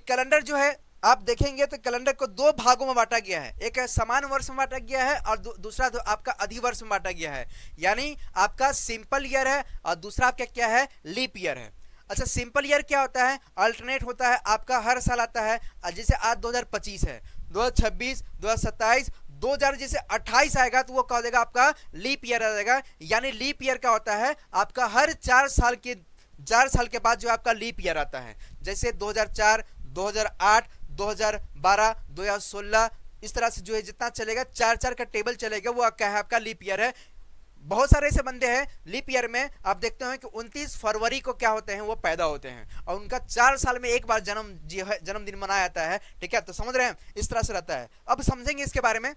Calendar जो है आप देखेंगे तो कैलेंडर को दो भागों में बांटा गया है, एक है समान वर्ष में बांटा गया है और दूसरा तो आपका अधिवर्ष में बांटा गया है, यानी आपका सिंपल ईयर है और दूसरा आपका क्या है, लीप ईयर है। अच्छा, सिंपल ईयर क्या होता है, अल्टरनेट होता है, आपका हर साल आता है। जैसे आज 2025 है, 2026, 2027, 2000 जैसे 28 आएगा तो वो क्या हो जाएगा, आपका लीप ईयर आ जाएगा। यानी लीप ईयर क्या होता है, आपका हर 4 साल के बाद जो आपका लीप ईयर आता है। जैसे 2004, 2008, 2012, 2016, इस तरह से जो है जितना चलेगा 4 का टेबल चलेगा, वो क्या है, आपका लीप ईयर है। बहुत सारे ऐसे बंदे हैं लीप ईयर में आप देखते हैं कि 29 फरवरी को क्या होते हैं, वो पैदा होते हैं और उनका 4 साल में एक बार जन्मदिन मनाया जाता है। ठीक है, तो समझ रहे हैं, इस तरह से रहता है। अब समझेंगे इसके बारे में,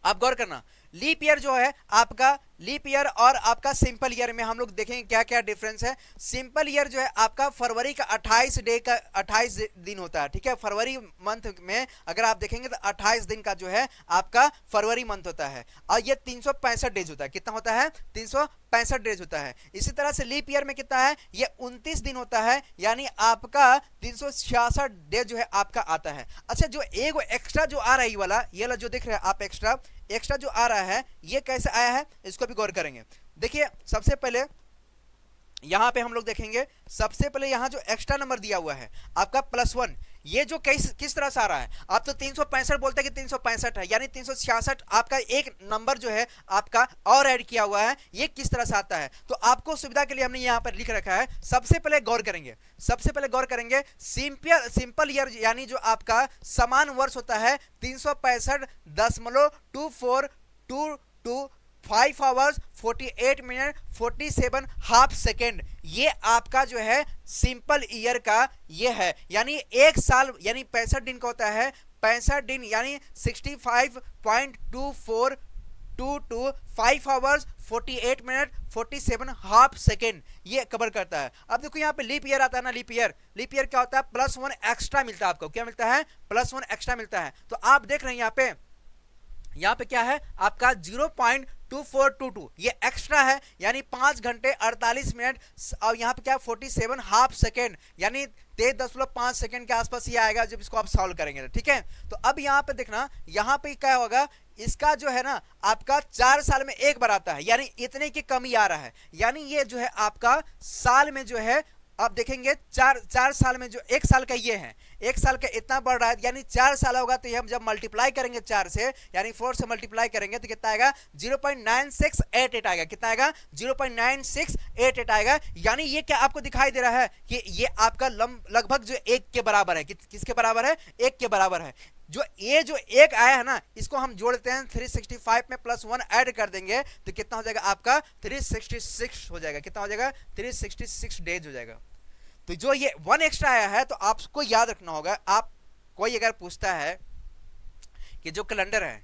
आप गौर करना। लीप ईयर जो है आपका, लीप ईयर और आपका सिंपल ईयर में हम लोग देखेंगे क्या क्या डिफरेंस है। सिंपल ईयर जो है आपका फरवरी का 28 दिन होता है। ठीक है, फरवरी मंथ में अगर आप देखेंगे तो 28 दिन का जो है आपका फरवरी मंथ होता है और ये 365 डेज होता है। कितना होता है, 365 डेज होता है। इसी तरह से लीप ईयर में कितना है, ये 29 दिन होता है, यानी आपका 366 डेज जो है आपका आता है। अच्छा, जो एक एक्स्ट्रा जो आ रहा है ये वाला, ये वाला जो दिख रहा है आप एक्स्ट्रा जो आ रहा है, ये कैसे आया है इसको भी गौर करेंगे। देखिए, सबसे पहले यहां पे हम लोग देखेंगे, सबसे पहले यहां जो एक्स्ट्रा नंबर दिया हुआ है आपका +1, ये जो किस तरह से आ रहा है। आप तो 365 बोलते हैं कि 365 है, यानी 366 आपका एक नंबर जो है आपका और ऐड किया हुआ है, ये किस तरह से आता है। तो आपको सुविधा के लिए हमने यहां पर लिख रखा है। सबसे पहले गौर करेंगे, सिंपल ईयर यानी जो आपका समान वर्ष होता है 365.2422 5 आवर्स 48 मिनट 47 हाफ सेकेंड, ये आपका जो है सिंपल ईयर का ये है। यानी एक साल यानी 65 दिन का होता है, 65 दिन यानी 65.2422 5 आवर्स 48 मिनट 47 हाफ सेकेंड, ये कवर करता है। अब देखो यहाँ पे लीप ईयर आता है ना, लीप ईयर क्या होता है, +1 एक्स्ट्रा मिलता है आपको। क्या मिलता है, +1 एक्स्ट्रा मिलता है। तो आप देख रहे हैं यहाँ पे क्या है आपका 0.2422, ये एक्स्ट्रा है, यानी 5 घंटे 48 मिनट और यहाँ पे क्या 47 हाफ सेकेंड, यानी 23.5 सेकेंड के आसपास ये आएगा जब इसको आप सॉल्व करेंगे। ठीक है, तो अब यहाँ पे देखना, यहाँ पे क्या होगा, इसका जो है ना आपका 4 साल में एक बार आता है, यानी इतने की कमी आ रहा है। यानी ये जो है आपका साल में जो है आप देखेंगे 4 साल में जो एक साल का ये है, एक साल का इतना बढ़ रहा है, यानी 4 साल होगा तो ये हम जब मल्टीप्लाई करेंगे 4 से, यानी 4 से मल्टीप्लाई करेंगे तो कितना आएगा, 0.9688 आएगा। कितना आएगा, 0.9688 आएगा। यानी ये क्या आपको दिखाई दे रहा है कि ये आपका लगभग जो 1 के बराबर है। किसके बराबर है, 1 के बराबर है। जो ये जो 1 आया है ना, इसको हम जोड़ते हैं 365 में +1 ऐड कर देंगे तो कितना हो जाएगा आपका 366 हो जाएगा। कितना हो जाएगा, 366 डेज हो जाएगा। तो जो ये 1 एक्स्ट्रा आया है तो आपको याद रखना होगा, आप कोई अगर पूछता है कि जो कैलेंडर है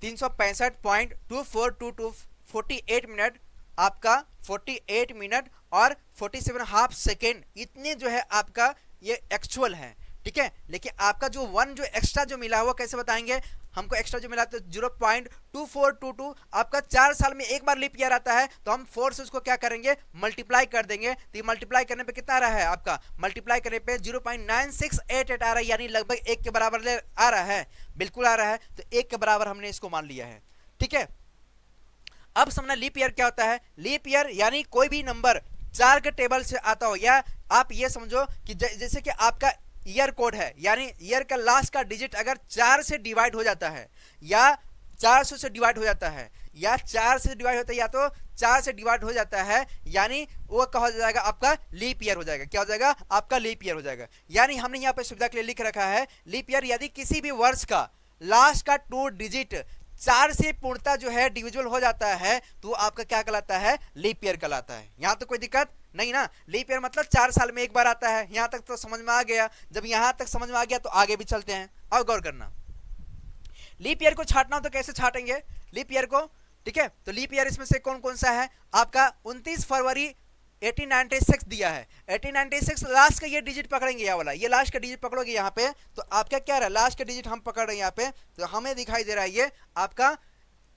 365.2422 48 मिनट आपका 48 मिनट और 47 हाफ सेकेंड, इतने जो है आपका ये एक्चुअल है। ठीक है, लेकिन आपका जो 1 जो एक्स्ट्रा जो मिला वो कैसे बताएंगे, हमको एक्स्ट्रा जो मिला तो 0.2422 आपका 4 साल में एक बार लीप ईयर आता है, तो हम 4 से उसको क्या करेंगे, मल्टीप्लाई कर देंगे। तो मल्टीप्लाई करने पे कितना आ रहा है आपका, मल्टीप्लाई करने पे 0.9688 आ रहा है, यानी लगभग 1 के बराबर आ रहा है, बिल्कुल आ रहा है। तो 1 के बराबर हमने इसको मान लिया है। ठीक है, अब समझना लीप ईयर क्या होता है। लीप ईयर यानी कोई भी नंबर 4 के टेबल से आता हो, या आप ये समझो कि जैसे कि आपका ईयर कोड है, यानी ईयर का लास्ट का डिजिट अगर 4 से डिवाइड हो जाता है, या 400 से डिवाइड हो जाता है, या 4 से डिवाइड होता है, या तो 4 से डिवाइड हो जाता है, यानी वो क्या हो जाएगा आपका लीप ईयर हो जाएगा। क्या हो जाएगा आपका लीप ईयर हो जाएगा। यानी हमने यहाँ पे सुविधा के लिए लिख रखा है लीप ईयर यदि किसी भी वर्ष का लास्ट का 2 डिजिट 4 से पूर्णतः जो है डिविजुअल हो जाता है तो आपका क्या कहलाता है, लीप ईयर कहलाता है। यहां तो कोई दिक्कत नहीं ना, लीप ईयर मतलब 4 साल में एक बार आता है। यहां तक तो समझ में आ गया। जब यहां तक समझ में आ गया तो आगे भी चलते हैं। अब गौर करना, लीप ईयर को छाटना हो तो कैसे छाटेंगे लीप ईयर को। ठीक है, तो लीप ईयर इसमें से कौन कौन सा है, आपका 29 फरवरी 1896 दिया है। 1896 लास्ट का ये डिजिट पकड़ेंगे, ये वाला, ये लास्ट का डिजिट पकड़ोगे यहाँ पे, तो आपका क्या रहा, लास्ट का डिजिट हम पकड़ रहे हैं यहाँ पे, तो हमें दिखाई दे रहा है ये आपका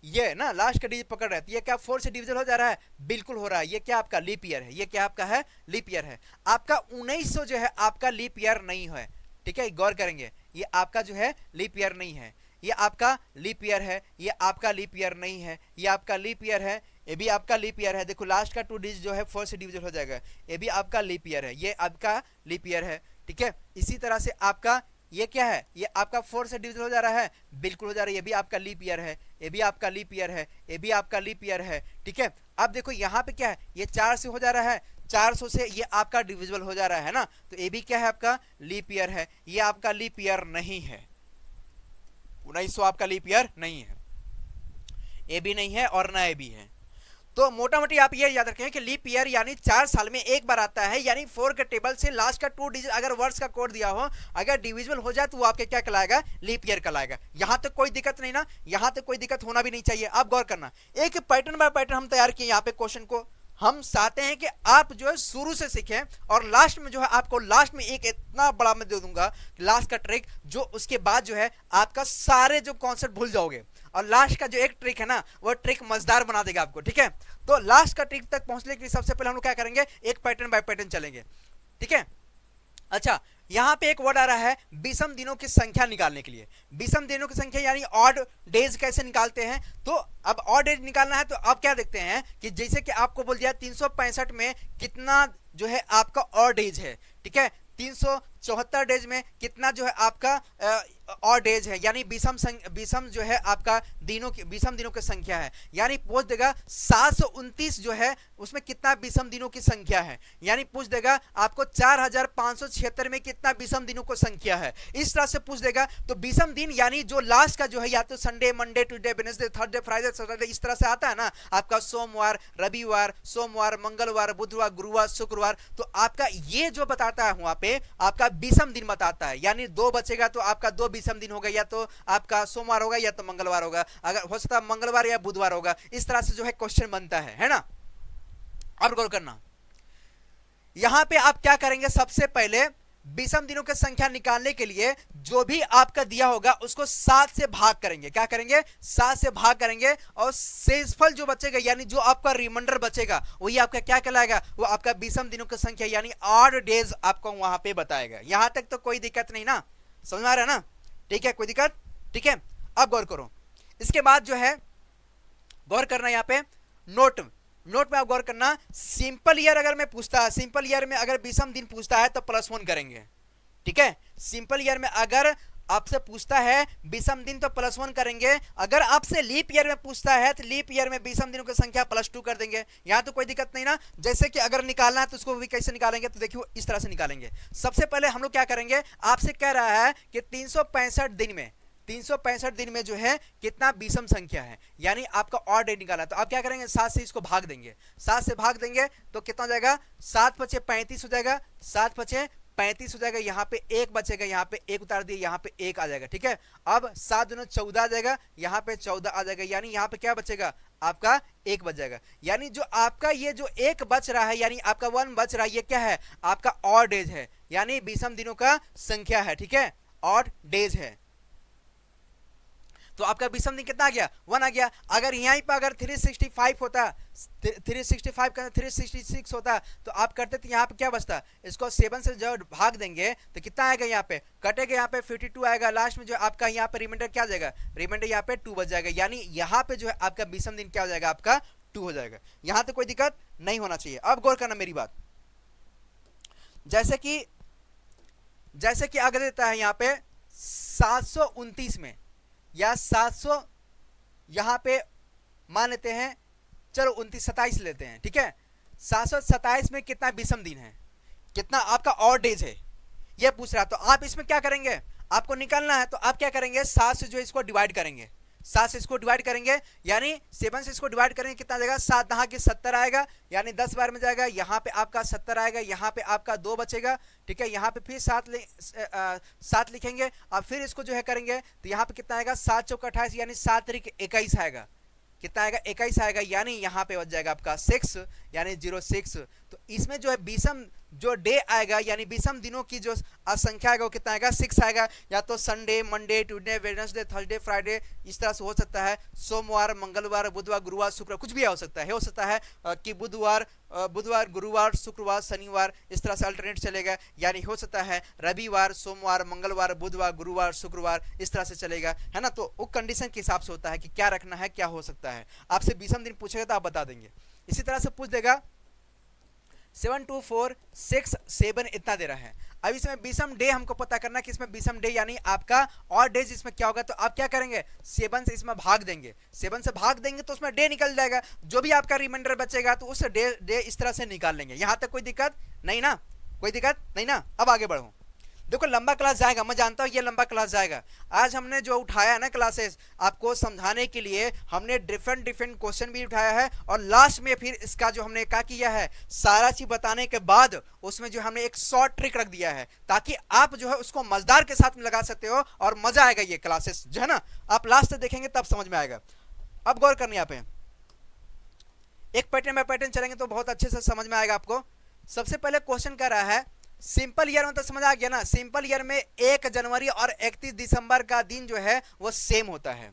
ये ना लास्ट का डिजिट पकड़ रहा है, तो ये क्या 4 से डिविजल हो जा रहा है? बिल्कुल हो रहा है। ये क्या आपका लीप ईयर है, ये क्या आपका है? लीप ईयर है। आपका 1900 जो है आपका लीप ईयर नहीं है, ठीक है, गौर करेंगे, ये आपका जो है लीप ईयर नहीं है, ये आपका लीप ईयर है, ये आपका लीप ईयर नहीं है, ये आपका लीप ईयर है, ये भी आपका लीप ईयर है। देखो लास्ट का 2 डिजिट जो है 4 से डिविजल हो जाएगा, ये भी आपका लीप ईयर है, ये आपका लीप ईयर है, ठीक है। इसी तरह से आपका ये क्या है, ये आपका 4 से डिविजल हो जा रहा है, बिल्कुल हो जा रहा है, ये भी आपका लीप ईयर है, ये भी आपका लीप ईयर है, ये भी आपका लीप ईयर है, ठीक है। अब देखो यहाँ पे क्या है, ये 4 से हो जा रहा है, 400 से ये आपका डिविजिबल हो जा रहा है ना, तो ये भी क्या है आपका लीप ईयर है, ये आपका लीप ईयर नहीं है, 1900 आपका लीप ईयर नहीं है, ये भी नहीं है और ना ये भी है। तो मोटा मोटी आप ये याद रखें कि लीप ईयर यानी 4 साल में एक बार आता है, यानी 4 के टेबल से लास्ट का 2 डिजिट अगर वर्ष का कोड दिया हो, अगर डिविजिबल हो जाए तो वो आपके क्या कहलाएगा? लीप ईयर कहलाएगा। यहां तक कोई दिक्कत नहीं ना, यहां तक कोई दिक्कत होना भी नहीं चाहिए। आप गौर करना, एक पैटर्न बाय पैटर्न हम तैयार किए यहाँ पे क्वेश्चन को, हम चाहते हैं कि आप जो है शुरू से सीखें और लास्ट में जो है आपको लास्ट में एक इतना बड़ा मैं दे दूंगा लास्ट का ट्रिक, जो उसके बाद जो है आपका सारे जो कॉन्सेप्ट भूल जाओगे, और लास्ट का जो एक ट्रिक है ना वो ट्रिक मजेदार बना देगा आपको, ठीक है। तो लास्ट का ट्रिक तक पहुंचने के लिए सबसे पहले हम लोग क्या करेंगे, एक पैटर्न बाय पैटर्न चलेंगे, ठीक है। अच्छा, यहां पे एक वर्ड आ रहा है विषम दिनों की संख्या निकालने के लिए। विषम दिनों की संख्या यानी ऑड डेज कैसे निकालते हैं, तो अब ऑड डेज निकालना है तो आप क्या देखते हैं कि जैसे कि आपको बोल दिया 365 में कितना जो है आपका ऑड डेज है, ठीक है, 374 डेज में कितना जो है आपका और डेज है, यानी विषम जो है आपका दिनों की विषम दिनों की संख्या है, यानी पूछ देगा 729 जो है उसमें कितना विषम दिनों की संख्या है, यानी पूछ देगा आपको 4576 में कितना विषम दिनों की संख्या है, इस तरह से पूछ देगा। तो विषम दिन यानी जो लास्ट का जो है या तो Sunday, Monday, Tuesday, Wednesday, Thursday, Friday, Saturday, इस तरह से आता है ना आपका सोमवार, रविवार, सोमवार, मंगलवार, बुधवार, गुरुवार, शुक्रवार, तो आपका ये जो बताता है वहां पे आपका विषम दिन बताता है, यानी 2 बचेगा तो आपका 2 विषम दिन होगा, या तो आपका सोमवार होगा या तो मंगलवार होगा, अगर हो सकता है मंगलवार या बुधवार होगा, इस तरह से जो है क्वेश्चन बनता है ना। अब गौर करना, यहां पे आप क्या करेंगे, सबसे पहले विषम दिनों की संख्या निकालने के लिए जो भी आपका दिया होगा उसको 7 से भाग करेंगे, क्या करेंगे, 7 से भाग करेंगे, और शेषफल जो बचेगा यानी जो आपका रिमाइंडर बचेगा वही आपका क्या कहलाएगा, वो आपका विषम दिनों की संख्या यानी ऑड डेज आपको वहां पे बताएगा। यहां तक तो कोई दिक्कत नहीं ना, समझ में आ रहा है ना, ठीक है, कोई दिक्कत, ठीक है। अब गौर करो, इसके बाद जो है गौर करना यहाँ पे नोट में आप गौर करना, सिंपल ईयर अगर मैं पूछता है, सिंपल ईयर में अगर विषम दिन पूछता है तो +1 करेंगे, ठीक है। सिंपल ईयर में अगर आपसे पूछता है विषम दिन तो +1 करेंगे, अगर आपसे लीप ईयर में पूछता है तो लीप ईयर में विषम दिनों की संख्या +2 कर देंगे, यहां तो कोई दिक्कत नहीं ना। जैसे कि अगर निकालना है तो उसको भी कैसे निकालेंगे, तो देखिए इस तरह से निकालेंगे। सबसे पहले हम लोग क्या करेंगे, आपसे कह रहा है कि 365 दिन में जो है कितना विषम संख्या है, यानी आपका ऑड डे निकाला, तो आप क्या करेंगे 7 से इसको भाग देंगे, 7 से भाग देंगे तो कितना हो जाएगा, 7 × 5 = 35 हो जाएगा, 7 × 5 = 35 हो जाएगा, यहाँ पे 1 बचेगा, यहाँ पे 1 उतार दिए, यहाँ पे 1 आ जाएगा, ठीक है। अब 7 दूनी 14 आ जाएगा, यहाँ पे 14 आ जाएगा, यानी यहाँ पे क्या बचेगा, आपका 1 बच जाएगा, यानी जो आपका ये जो 1 बच रहा है यानी आपका 1 बच रहा है, ये क्या है, आपका ऑड डेज है, यानी विषम दिनों का संख्या है, ठीक है, ऑड डेज है। तो आपका विषम दिन कितना आ गया, 1 आ गया। अगर यहीं पर अगर 365 होता, 365 का 366 होता तो आप करते तो यहाँ पे क्या बचता, इसको 7 से जब भाग देंगे तो कितना आएगा, यहाँ पे कटेगा, यहाँ पे 52 आएगा, लास्ट में जो आपका यहाँ पे रिमाइंडर क्या आ जाएगा, रिमाइंडर यहाँ पे 2 बच जाएगा, यानी यहाँ पे जो है आपका विषम दिन क्या हो जाएगा, आपका 2 हो जाएगा। यहाँ तो कोई दिक्कत नहीं होना चाहिए। अब गौर करना मेरी बात, जैसे कि आगे देता है यहाँ पे 729 में या 700 यहां पे मान लेते हैं, चलो 27 लेते हैं, ठीक है। 727 में कितना विषम दिन है, कितना आपका ऑड डेज है, ये पूछ रहा। तो आप इसमें क्या करेंगे, आपको निकालना है तो आप क्या करेंगे, 7 से जो इसको डिवाइड करेंगे, 7 से इसको डिवाइड करेंगे, यानी 7 से इसको डिवाइड करेंगे, कितना जाएगा, 7 दहा के 70 आएगा, यानी 10 बार में जाएगा, यहाँ पे आपका 70 आएगा, यहाँ पे आपका 2 बचेगा, ठीक है। यहाँ पे फिर 7 लिखेंगे, अब फिर इसको जो है करेंगे तो यहाँ पे कितना आएगा, 7 × 4 = 28, यानी 7 × 3 = 21 आएगा, कितना आएगा, 21 आएगा, यानी यहाँ पे बच जाएगा आपका 6, यानी 06। तो इसमें जो है विषम जो डे आएगा यानी विषम दिनों की जो संख्या आएगा वो कितना आएगा 6 आएगा। या तो Sunday, Monday, Tuesday, Wednesday, Thursday, Friday, इस तरह से हो सकता है। सोमवार, मंगलवार, बुधवार, गुरुवार, शुक्रवार, कुछ भी हो सकता है। हो सकता है कि बुधवार, गुरुवार, शुक्रवार, शनिवार, इस तरह से अल्टरनेट चलेगा। यानी हो सकता है रविवार, सोमवार, मंगलवार, बुधवार, गुरुवार, शुक्रवार, इस तरह से चलेगा, है ना। तो वो कंडीशन के हिसाब से होता है कि क्या रखना है, क्या हो सकता है। आपसे विषम दिन पूछेगा तो आप बता देंगे। इसी तरह से पूछ देगा 7 2 4 6 7 इतना दे रहा है। अब इसमें विषम डे हमको पता करना है कि इसमें विषम डे यानी आपका और डेज इसमें क्या होगा। तो आप क्या करेंगे, 7 से इसमें भाग देंगे। 7 से भाग देंगे तो उसमें डे निकल जाएगा। जो भी आपका रिमाइंडर बचेगा तो उस डे इस तरह से निकाल लेंगे। यहां तक कोई दिक्कत नहीं ना, कोई दिक्कत नहीं ना। अब आगे बढ़ो। देखो लंबा क्लास जाएगा, मैं जानता हूं ये लंबा क्लास जाएगा। आज हमने जो उठाया है ना क्लासेस आपको समझाने के लिए, हमने डिफरेंट क्वेश्चन भी उठाया है। और लास्ट में फिर इसका जो हमने क्या किया है, सारा चीज बताने के बाद उसमें जो हमने एक शॉर्ट ट्रिक रख दिया है ताकि आप जो है उसको मजेदार के साथ में लगा सकते हो और मजा आएगा। ये क्लासेस जो है ना आप लास्ट तक देखेंगे तब समझ में आएगा। अब गौर करने यहाँ पे एक पैटर्न बाय पैटर्न चलेंगे तो बहुत अच्छे से समझ में आएगा आपको। सबसे पहले क्वेश्चन कह रहा है सिंपल ईयर में, तो समझ आ गया ना। सिंपल ईयर में 1 जनवरी और 31 दिसंबर का दिन जो है वो सेम होता है,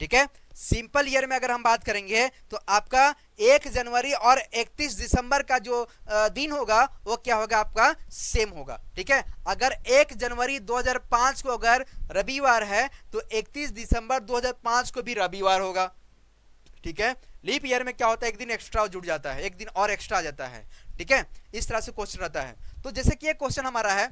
ठीक है। सिंपल ईयर में अगर हम बात करेंगे तो आपका 1 जनवरी और 31 दिसंबर का जो दिन होगा वो क्या होगा, आपका सेम होगा, ठीक है। अगर 1 जनवरी 2005 को अगर रविवार है तो 31 दिसंबर 2005 को भी रविवार होगा, ठीक है। लीप ईयर में क्या होता है, एक दिन एक्स्ट्रा जुड़ जाता है, एक दिन और एक्स्ट्रा आ जाता है, ठीक है। इस तरह से क्वेश्चन रहता है। तो जैसे कि ये क्वेश्चन हमारा है,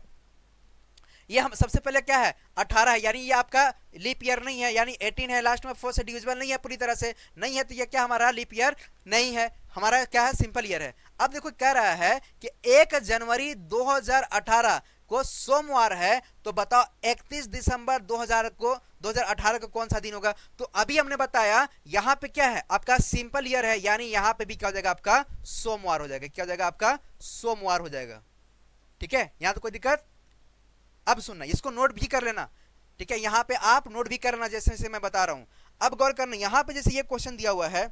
ये हम सबसे पहले क्या है 18 है, यानी ये आपका लीप ईयर नहीं है, यानी 18 है, लास्ट में 4 से डिविजिबल नहीं है, पूरी तरह से नहीं है। तो ये क्या हमारा लीप ईयर नहीं है, हमारा क्या है सिंपल ईयर है। अब देखो कह रहा है कि 1 जनवरी 2018 को सोमवार है, तो बताओ 31 दिसंबर 2018 को कौन सा दिन होगा। तो अभी हमने बताया यहां पे क्या है आपका सिंपल ईयर है, यानी यहां पे भी क्या हो जाएगा आपका सोमवार हो जाएगा। क्या हो जाएगा आपका सोमवार हो जाएगा, ठीक है। यहां तो कोई दिक्कत। अब सुनना, इसको नोट भी कर लेना, ठीक है। यहां पे आप नोट भी करना जैसे जैसे मैं बता रहा हूं। अब गौर करना, यहां पे जैसे ये क्वेश्चन दिया हुआ है,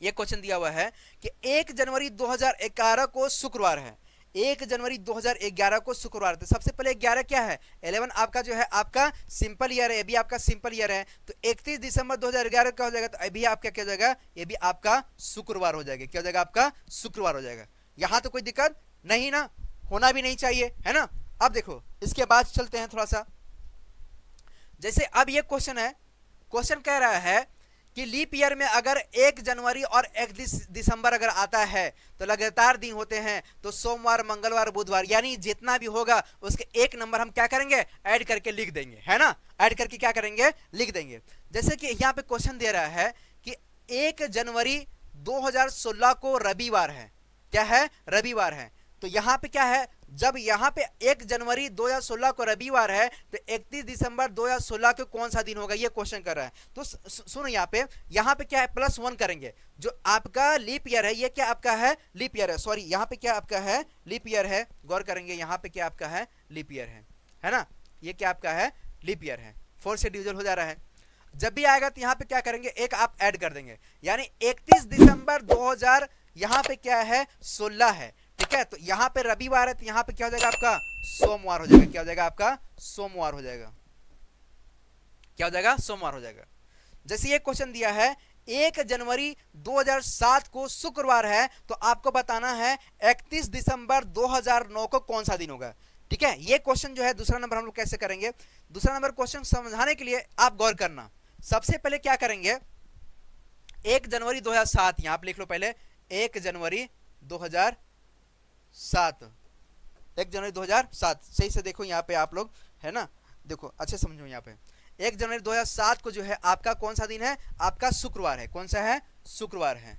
ये क्वेश्चन दिया हुआ है कि 1 जनवरी 2011 को शुक्रवार है। 1 जनवरी 2011 को शुक्रवार। तो सबसे पहले 11 क्या है, 11 आपका जो है आपका सिंपल ईयर है, ये भी आपका सिंपल ईयर है। तो 31 दिसंबर 2011 का हो जाएगा, तो अभी आपका क्या हो जाएगा, ये भी आपका शुक्रवार हो जाएगा। क्या हो जाएगा आपका शुक्रवार हो जाएगा। यहां तो कोई दिक्कत नहीं ना, होना भी नहीं चाहिए, है ना। अब देखो इसके बाद चलते हैं थोड़ा सा। जैसे अब ये क्वेश्चन है, क्वेश्चन कह रहा है कि लीप ईयर में अगर 1 जनवरी और 1 दिसंबर अगर आता है तो लगातार दिन होते हैं, तो सोमवार, मंगलवार, बुधवार, यानी जितना भी होगा उसके एक नंबर हम क्या करेंगे, ऐड करके लिख देंगे, है ना। ऐड करके क्या करेंगे, लिख देंगे। जैसे कि यहाँ पे क्वेश्चन दे रहा है कि 1 जनवरी 2016 को रविवार है, क्या है, रविवार है। तो यहां पे क्या है, जब यहां पे 1 जनवरी 2016 को रविवार है तो 31 दिसंबर 2016 को कौन सा दिन होगा, ये क्वेश्चन कर रहा है। तो सुनो यहां पे क्या है, +1 करेंगे। जो आपका लीप ईयर है ये क्या आपका है, लीप ईयर है, सॉरी यहां पे क्या आपका है, लीप ईयर है। गौर करेंगे यहां पे क्या आपका है, लीप ईयर है ना। ये क्या आपका है, लीप ईयर है। 4 से डिविजन हो जा रहा है। जब भी आएगा तो यहां पे क्या करेंगे, एक आप ऐड कर देंगे, यानी 31 दिसंबर 2000 यहां पे क्या है 16 है, ठीक है। तो यहां पे रविवार है तो यहां पे क्या हो जाएगा आपका सोमवार हो जाएगा। क्या हो जाएगा आपका सोमवार हो जाएगा। क्या हो जाएगा, सोमवार हो जाएगा। जैसे ये क्वेश्चन दिया है 1 जनवरी 2007 को शुक्रवार है, तो आपको बताना है 31 दिसंबर 2009 को कौन सा दिन होगा, ठीक है। ये क्वेश्चन जो है दूसरा नंबर हम लोग कैसे करेंगे, दूसरा नंबर क्वेश्चन समझाने के लिए आप गौर करना। सबसे पहले क्या करेंगे, 1 जनवरी 2007 यहां पे लिख लो पहले, 1 जनवरी 2007, 1 जनवरी 2007 सही से देखो यहाँ पे आप लोग, है ना। देखो अच्छे समझो, यहाँ पे 1 जनवरी 2007 को जो है आपका कौन सा दिन है, आपका शुक्रवार है। कौन सा है, शुक्रवार है,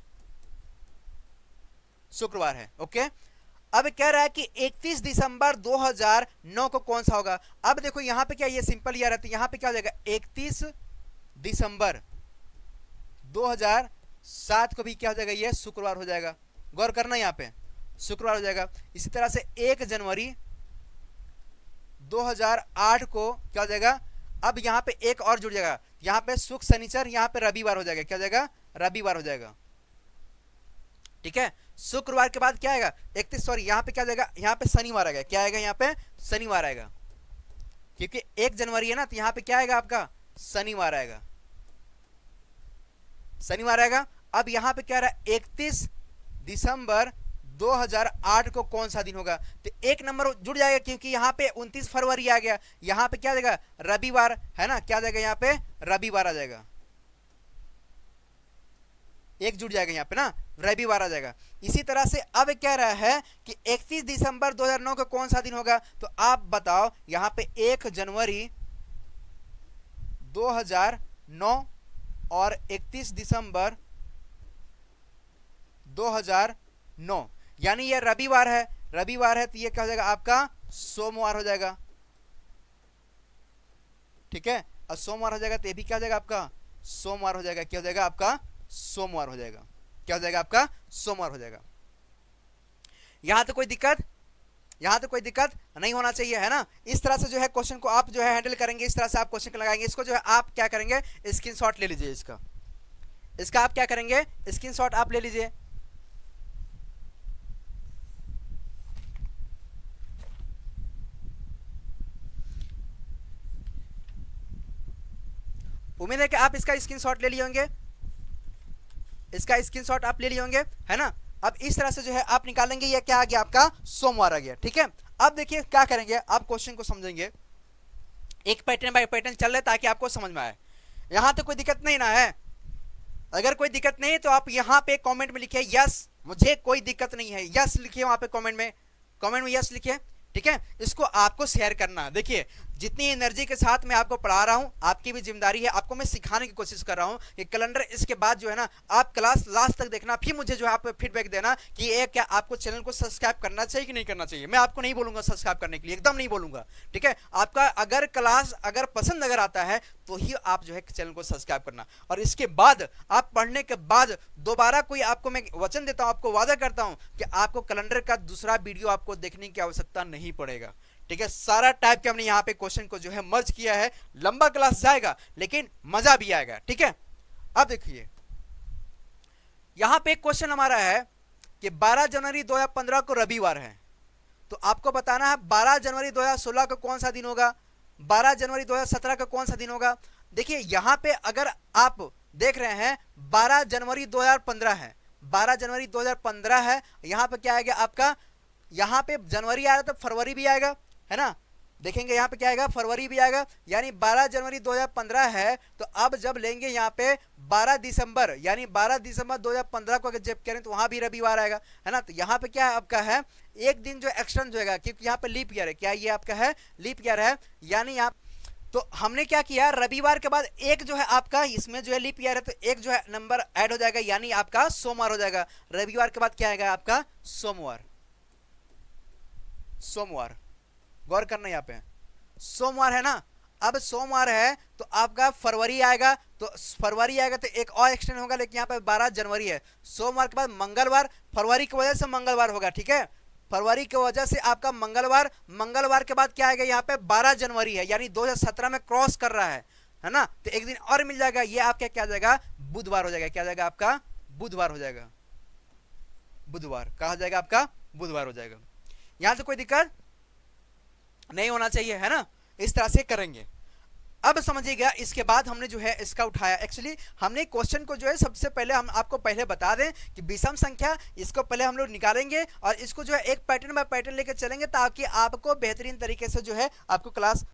शुक्रवार है, ओके। अब कह रहा है कि 31 दिसंबर 2009 को कौन सा होगा। अब देखो यहाँ पे क्या, ये सिंपल ईयर है तो यहाँ पे क्या हो जाएगा 31 दिसंबर 2007 को भी क्या हो जाएगा, ये शुक्रवार हो जाएगा। गौर करना यहाँ पे शुक्रवार हो जाएगा। इसी तरह से 1 जनवरी 2008 को क्या हो जाएगा, अब यहाँ पे एक और जुड़ जाएगा, यहाँ पे शुक्र शनिचर, यहाँ पे रविवार हो जाएगा। क्या हो जाएगा, रविवार हो जाएगा, ठीक है। शुक्रवार के बाद क्या आएगा 31, सॉरी यहाँ पे क्या जाएगा, यहाँ पे शनिवार आएगा, क्या आएगा यहाँ पे शनिवार आएगा, क्योंकि 1 जनवरी है ना, तो यहाँ पे क्या आएगा आपका शनिवार आएगा, शनिवार आएगा। अब यहाँ पे क्या रहा है 31 दिसंबर 2008 को कौन सा दिन होगा, तो एक नंबर जुड़ जाएगा, क्योंकि यहाँ पे 29 फरवरी आ गया, यहाँ पे क्या जाएगा रविवार है ना, क्या जाएगा यहाँ पे रविवार आ जाएगा, एक जुड़ जाएगा यहाँ पे ना, रविवार आ जाएगा। इसी तरह से अब कह रहा है कि 31 दिसंबर 2009 को कौन सा दिन होगा, तो आप बताओ यहाँ पे 1 जनवरी 2009 और 31 दिसंबर 2009, यानी ये रविवार है, रविवार है, तो ये क्या हो जाएगा आपका सोमवार हो जाएगा, ठीक है। और सोमवार हो जाएगा तो ये भी क्या हो जाएगा आपका सोमवार हो जाएगा, क्या हो जाएगा आपका सोमवार हो जाएगा, क्या हो जाएगा आपका सोमवार हो जाएगा। यहां तो कोई दिक्कत, यहां तो कोई दिक्कत नहीं होना चाहिए, है ना। इस तरह से जो है क्वेश्चन को आप जो है हैंडल करेंगे, इस तरह से आप क्वेश्चन को लगाएंगे। इसको जो है आप क्या करेंगे स्क्रीनशॉट ले लीजिए, इसका आप क्या करेंगे स्क्रीनशॉट आप ले लीजिए। उम्मीद है कि आप इसका स्क्रीनशॉट ले लिए होंगे, इसका स्क्रीनशॉट आप ले लिए होंगे, है ना। अब इस तरह से जो है आप निकालेंगे, ये क्या आ गया आपका सोमवार आ गया, ठीक है। अब देखिए क्या करेंगे, आप क्वेश्चन को समझेंगे, एक पैटर्न बाय पैटर्न चल रहा है ताकि आपको समझ में आए। यहां तो कोई दिक्कत नहीं ना है, अगर कोई दिक्कत नहीं है तो आप यहां पे कमेंट में लिखिए यस, मुझे कोई दिक्कत नहीं है, यस लिखिए वहां पे कमेंट में यस लिखिए, ठीक है। इसको आपको शेयर करना। देखिए जितनी एनर्जी के साथ मैं आपको पढ़ा रहा हूं, आपकी भी जिम्मेदारी है, आपको मैं सिखाने की कोशिश कर रहा हूं कि कैलेंडर इसके बाद जो है ना आप क्लास लास्ट तक देखना, फिर मुझे जो है आप फीडबैक देना कि ये क्या आपको चैनल को सब्सक्राइब करना चाहिए कि नहीं करना चाहिए। मैं आपको नहीं बोलूंगा सब्सक्राइब करने के लिए, एकदम नहीं बोलूंगा, ठीक है। आपका अगर क्लास अगर पसंद अगर आता है तो ही आप जो है चैनल को सब्सक्राइब करना, और इसके बाद आप पढ़ने के बाद दोबारा कोई आपको मैं वचन देता हूं, आपको वादा करता हूं कि आपको कैलेंडर का दूसरा वीडियो आपको देखने की आवश्यकता नहीं पड़ेगा, ठीक है। सारा टाइप के हमने यहाँ पे क्वेश्चन को जो है मर्ज किया है, लंबा क्लास जाएगा लेकिन मजा भी आएगा, ठीक है। अब देखिए यहां पे एक क्वेश्चन हमारा है कि 12 जनवरी 2015 को रविवार है, तो आपको बताना है 12 जनवरी 2016 को कौन सा दिन होगा, 12 जनवरी 2017 को कौन सा दिन होगा। देखिए यहां पे अगर आप देख रहे हैं 12 जनवरी 2015 है, 12 जनवरी 2015 है, यहां पे क्या आएगा आपका, यहां पे जनवरी आ रहा तो फरवरी भी आएगा, है ना। देखेंगे यहाँ पे क्या आएगा फरवरी भी आएगा, यानी 12 जनवरी 2015 है, तो अब जब लेंगे यहाँ पे 12 दिसंबर, यानी 12 दिसंबर 2015 को अगर जब करें तो वहां भी रविवार आएगा, है ना। तो यहाँ पे क्या आपका है एक दिन जो एक्सटेंड होगा, क्योंकि यहाँ पे लीप ईयर है, क्या ये आपका है लीप ईयर है, यानी यहाँ तो हमने क्या किया रविवार के बाद एक जो है आपका इसमें जो है लीप ईयर है, तो एक जो है नंबर ऐड हो जाएगा, यानी आपका सोमवार हो जाएगा। रविवार के बाद क्या आएगा आपका सोमवार, सोमवार गौर करना यहाँ पे सोमवार है ना। अब सोमवार है तो आपका फरवरी आएगा, तो फरवरी आएगा तो एक और एक्सटेंड होगा, लेकिन यहाँ पे 12 जनवरी है, सोमवार के बाद मंगलवार, फरवरी की वजह से मंगलवार होगा, ठीक है। फरवरी की वजह से आपका मंगलवार, मंगलवार के बाद क्या आएगा यहाँ पे 12 जनवरी है, यानी 2017 में क्रॉस कर रहा है ना, तो एक दिन और मिल जाएगा, ये आपका क्या जाएगा बुधवार हो जाएगा, क्या जाएगा आपका बुधवार हो जाएगा, बुधवार कहा जाएगा आपका बुधवार हो जाएगा। यहां से कोई दिक्कत नहीं होना चाहिए, है ना। इस तरह से करेंगे। अब समझिएगा इसके बाद हमने जो है इसका उठाया, एक्चुअली हमने क्वेश्चन को जो है सबसे पहले हम आपको पहले बता दें कि विषम संख्या इसको पहले हम लोग निकालेंगे और इसको जो है एक पैटर्न बाय पैटर्न लेकर चलेंगे ताकि आपको बेहतरीन तरीके से जो है आपको क्लास